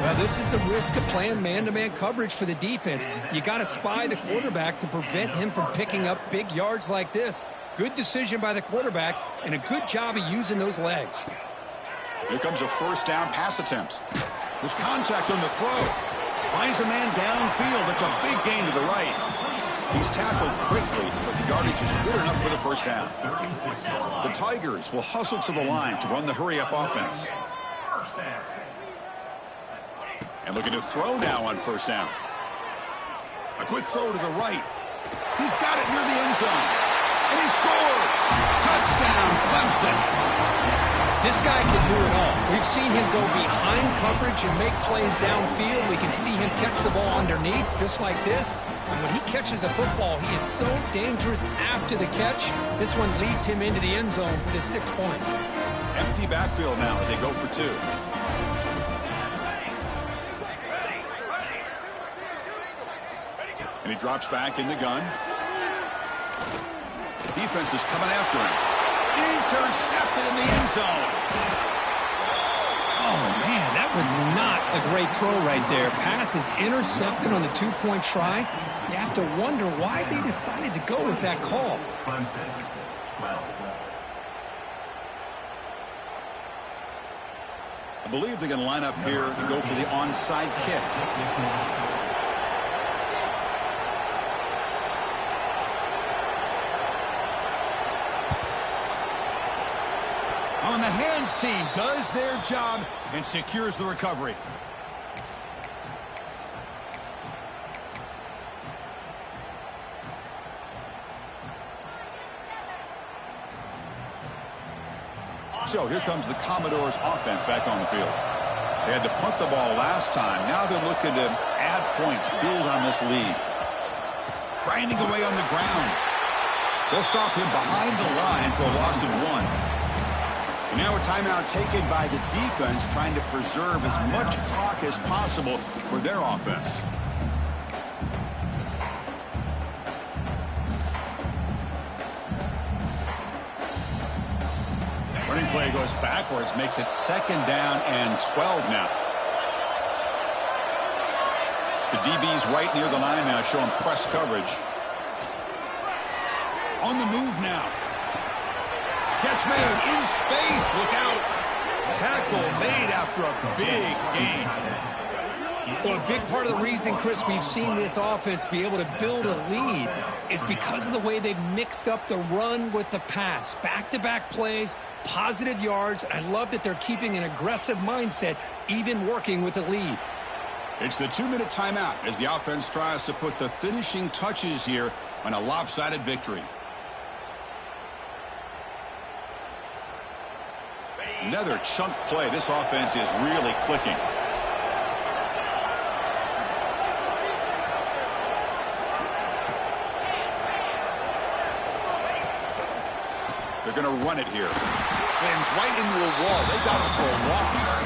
Well, this is the risk of playing man-to-man coverage for the defense. You got to spy the quarterback to prevent him from picking up big yards like this. Good decision by the quarterback and a good job of using those legs. Here comes a first down pass attempt. There's contact on the throw. Finds a man downfield. That's a big gain to the right. He's tackled quickly, but the yardage is good enough for the first down. The Tigers will hustle to the line to run the hurry-up offense. And looking to throw now on first down. A quick throw to the right. He's got it near the end zone. And he scores! Touchdown, Clemson! This guy can do it all. We've seen him go behind coverage and make plays downfield. We can see him catch the ball underneath, just like this. And when he catches a football, he is so dangerous after the catch. This one leads him into the end zone for the 6 points. Empty backfield now as they go for 2. And he drops back in the gun. Defense is coming after him. Intercepted in the end zone. Oh, man, that was not a great throw right there. Pass is intercepted on the two-point try. You have to wonder why they decided to go with that call. Clemson, 12. I believe they're going to line up here to go for the onside kick. On the hands team does their job and secures the recovery. So here comes the Commodores offense back on the field. They had to punt the ball last time. Now they're looking to add points, build on this lead. Grinding away on the ground. They'll stop him behind the line for a loss of 1. And now a timeout taken by the defense, trying to preserve as much clock as possible for their offense. Running play goes backwards, makes it 2nd down and 12 now. The DB's right near the line now, showing press coverage. On the move now. Catch made in space. Look out. Tackle made after a big gain. Well, a big part of the reason, Chris, we've seen this offense be able to build a lead is because of the way they've mixed up the run with the pass. Back-to-back plays, positive yards. I love that they're keeping an aggressive mindset, even working with a lead. It's the 2-minute timeout as the offense tries to put the finishing touches here on a lopsided victory. Another chunk play. This offense is really clicking. They're going to run it here. Slams right into a wall. They got him for a loss.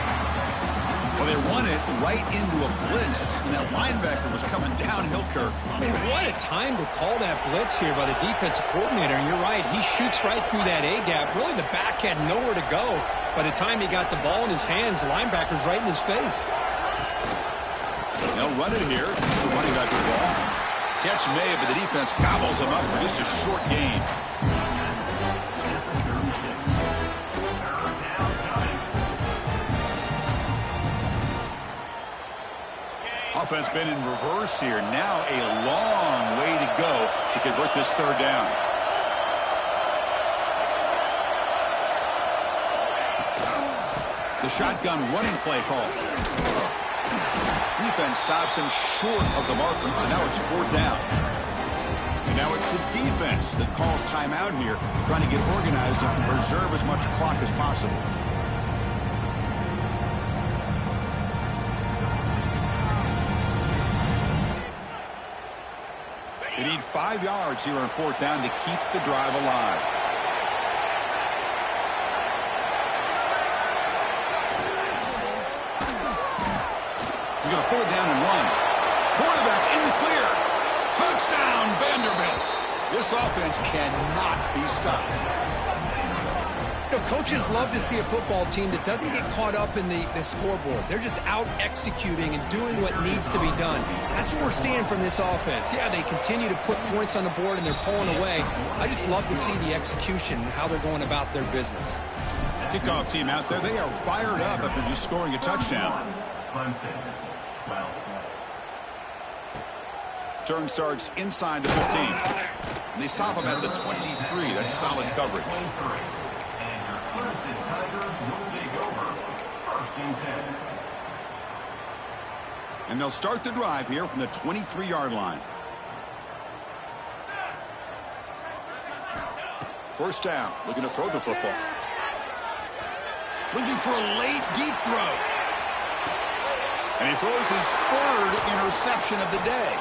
Well, they run it right into a blitz, and that linebacker was coming downhill, Kirk. Man, what a time to call that blitz here by the defensive coordinator. And you're right, he shoots right through that A-gap. Really, the back had nowhere to go. By the time he got the ball in his hands, the linebacker's right in his face. They'll run it here. It's the running back with the ball. Catch made, but the defense gobbles him up for just a short gain. Offense been in reverse here. Now a long way to go to convert this 3rd down. The shotgun running play call. Defense stops him short of the marker, so now it's 4th down. And now it's the defense that calls timeout here, trying to get organized and preserve as much clock as possible. They need 5 yards here on 4th down to keep the drive alive. He's going to pull it down and run. Quarterback in the clear. Touchdown, Vanderbilt. This offense cannot be stopped. You know, coaches love to see a football team that doesn't get caught up in the scoreboard. They're just out executing and doing what needs to be done. That's what we're seeing from this offense. Yeah, they continue to put points on the board and they're pulling away. I just love to see the execution and how they're going about their business. Kickoff team out there, they are fired up after just scoring a touchdown. Clemson, 12. Turn starts inside the 15. And they stop him at the 23. That's solid coverage. Clemson Tigers will take over 1st and 10. And they'll start the drive here from the 23-yard line. 1st down, looking to throw the football. Looking for a late deep throw. And he throws his 3rd interception of the day.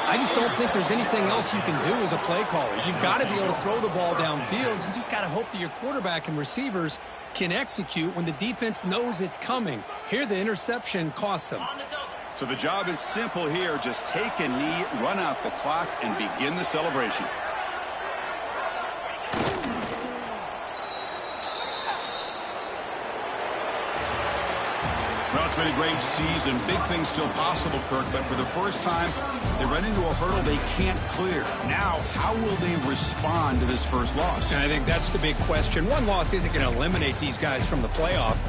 I just don't think there's anything else you can do as a play caller. You've got to be able to throw the ball downfield. You just got to hope that your quarterback and receivers can execute when the defense knows it's coming. Here, the interception cost them. So the job is simple here. Just take a knee, run out the clock, and begin the celebration. Well, it's been a great season. Big things still possible, Kirk, but for the first time, they run into a hurdle they can't clear. Now, how will they respond to this first loss? And I think that's the big question. One loss isn't going to eliminate these guys from the playoff.